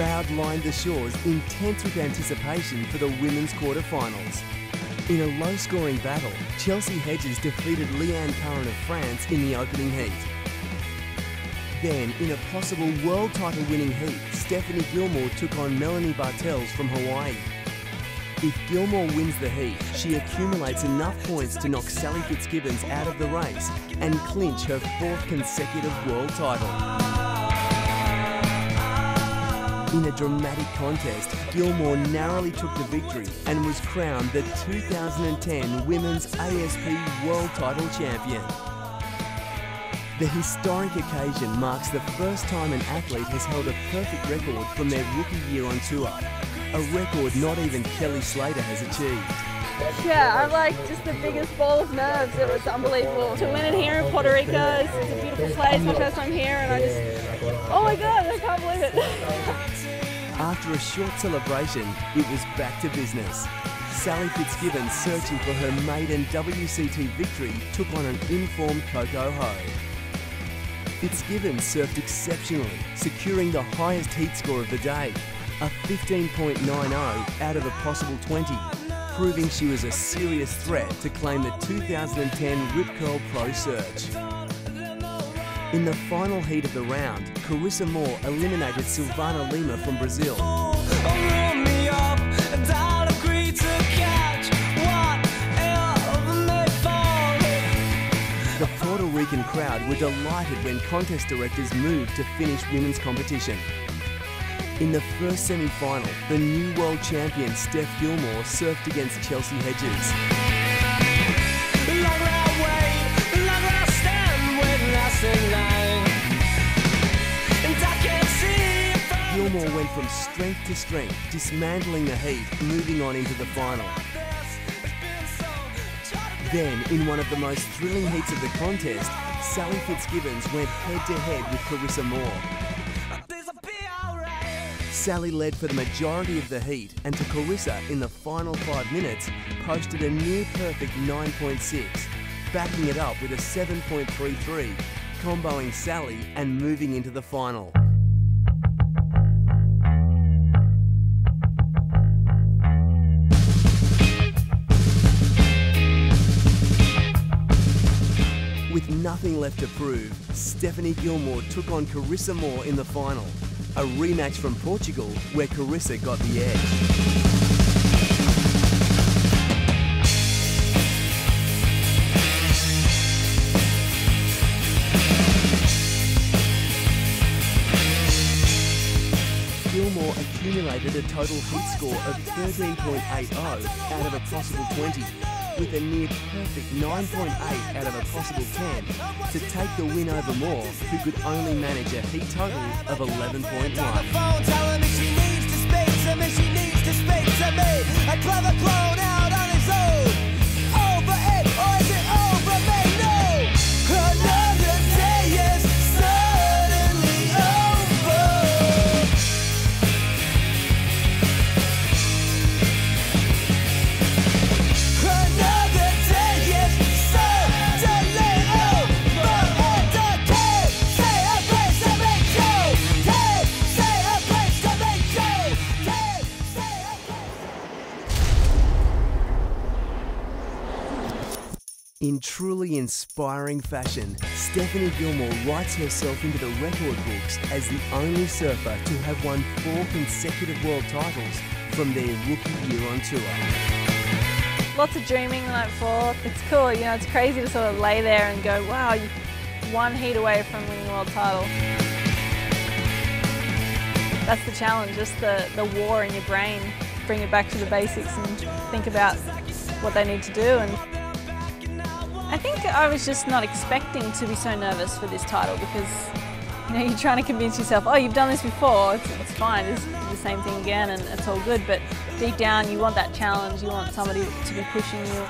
crowd lined the shores, intense with anticipation for the women's quarterfinals. In a low-scoring battle, Chelsea Hedges defeated Leanne Curran of France in the opening heat. Then, in a possible world title winning heat, Stephanie Gilmore took on Melanie Bartels from Hawaii. If Gilmore wins the heat, she accumulates enough points to knock Sally Fitzgibbons out of the race and clinch her 4th consecutive world title. In a dramatic contest, Gilmore narrowly took the victory and was crowned the 2010 Women's ASP World Title Champion. The historic occasion marks the first time an athlete has held a perfect record from their rookie year on tour, a record not even Kelly Slater has achieved. Yeah, I'm like just the biggest ball of nerves. It was unbelievable. To win it here in Puerto Rico, it's a beautiful place, my first time here, and I just, oh my God, I can't believe it. After a short celebration, it was back to business. Sally Fitzgibbons, searching for her maiden WCT victory, took on an informed Coco Ho. Fitzgibbons surfed exceptionally, securing the highest heat score of the day, a 15.90 out of a possible 20, proving she was a serious threat to claim the 2010 Rip Curl Pro Search. In the final heat of the round, Carissa Moore eliminated Silvana Lima from Brazil. The Puerto Rican crowd were delighted when contest directors moved to finish women's competition. In the first semi-final, the new world champion Steph Gilmore surfed against Chelsea Hedges. Gilmore went from strength to strength, dismantling the heat, moving on into the final. Then, in one of the most thrilling heats of the contest, Sally Fitzgibbons went head-to-head with Carissa Moore. Sally led for the majority of the heat, and to Carissa in the final 5 minutes, posted a near-perfect 9.6, backing it up with a 7.33, comboing Sally and moving into the final. With nothing left to prove, Stephanie Gilmore took on Carissa Moore in the final, a rematch from Portugal where Carissa got the edge. Gilmore accumulated a total heat score of 13.80 out of a possible 20, with a near perfect 9.8 out of a possible 10 to take the win over Moore, who could only manage a heat total of 11.1. In truly inspiring fashion, Stephanie Gilmore writes herself into the record books as the only surfer to have won 4 consecutive world titles from their rookie year on tour. Lots of dreaming the night before. It's cool, you know, it's crazy to sort of lay there and go, wow, you're 1 heat away from winning a world title. That's the challenge, just the war in your brain. Bring it back to the basics and think about what they need to do. And I think I was just not expecting to be so nervous for this title because, you know, you're trying to convince yourself, oh, you've done this before, it's fine, it's the same thing again and it's all good, but deep down you want that challenge, you want somebody to be pushing you.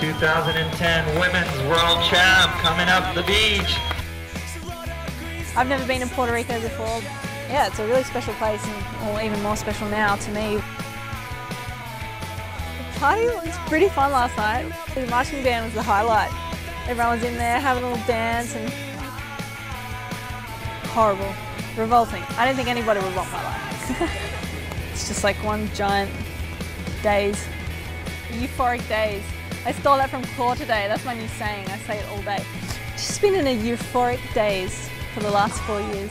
2010 Women's World Champ coming up the beach. I've never been in Puerto Rico before. Yeah, it's a really special place and even more special now to me. The party was pretty fun last night. The marching band was the highlight. Everyone was in there having a little dance and horrible, revolting. I don't think anybody would want my life. It's just like one giant daze, euphoric daze. I stole that from Core today. That's my new saying. I say it all day. Just been in a euphoric daze for the last 4 years.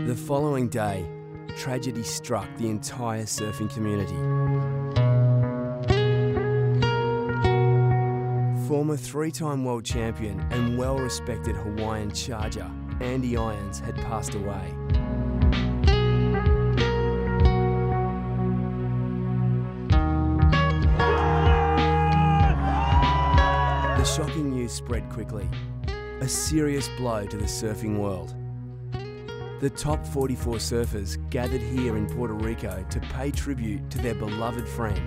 The following day, tragedy struck the entire surfing community. Former three-time world champion and well-respected Hawaiian charger, Andy Irons, had passed away. The shocking news spread quickly, a serious blow to the surfing world. The top 44 surfers gathered here in Puerto Rico to pay tribute to their beloved friend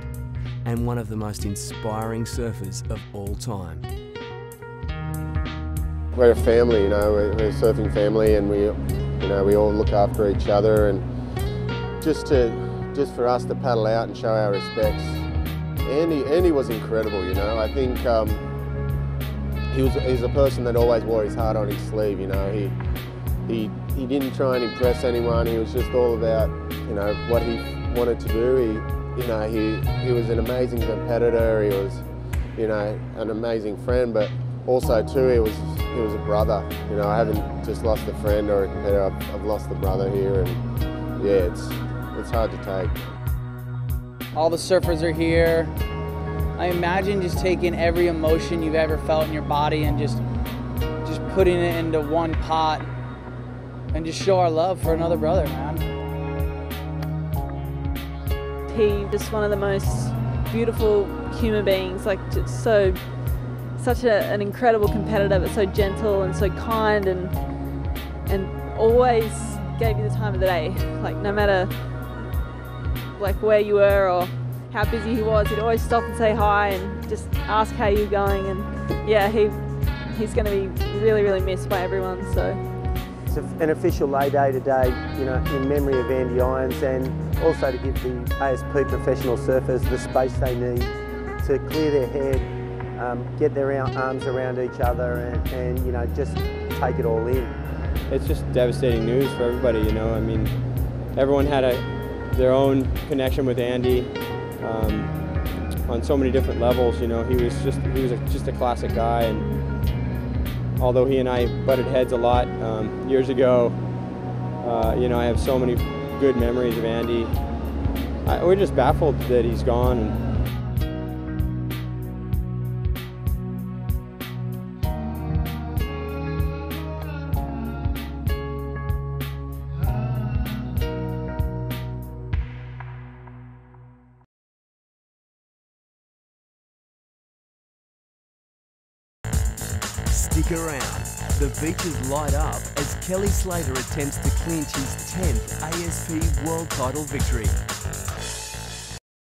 and one of the most inspiring surfers of all time. We're a family, you know, we're a surfing family, and we all look after each other, and just for us to paddle out and show our respects. Andy was incredible, you know. I think he's a person that always wore his heart on his sleeve, you know. He didn't try and impress anyone. He was just all about, you know, what he wanted to do. He was an amazing competitor. He was, you know, an amazing friend, but also too, he was a brother. You know, I haven't just lost a friend or a competitor. I've lost a brother here, and yeah, it's hard to take. All the surfers are here. I imagine just taking every emotion you've ever felt in your body and just putting it into one pot and just show our love for another brother, man. He's just one of the most beautiful human beings, like just such an incredible competitor, but so gentle and so kind, and always gave you the time of the day. Like no matter like where you were or how busy he was, he'd always stop and say hi and just ask how you're going. And yeah, he's going to be really, really missed by everyone. So. It's an official lay day today, you know, in memory of Andy Irons, and also to give the ASP professional surfers the space they need to clear their head, get their arms around each other, and you know, just take it all in. It's just devastating news for everybody, you know. I mean, everyone had their own connection with Andy on so many different levels. You know, he was just a classic guy, and although he and I butted heads a lot years ago, you know, I have so many good memories of Andy. We're just baffled that he's gone. Stick around. The beaches light up as Kelly Slater attempts to clinch his 10th ASP World Title victory.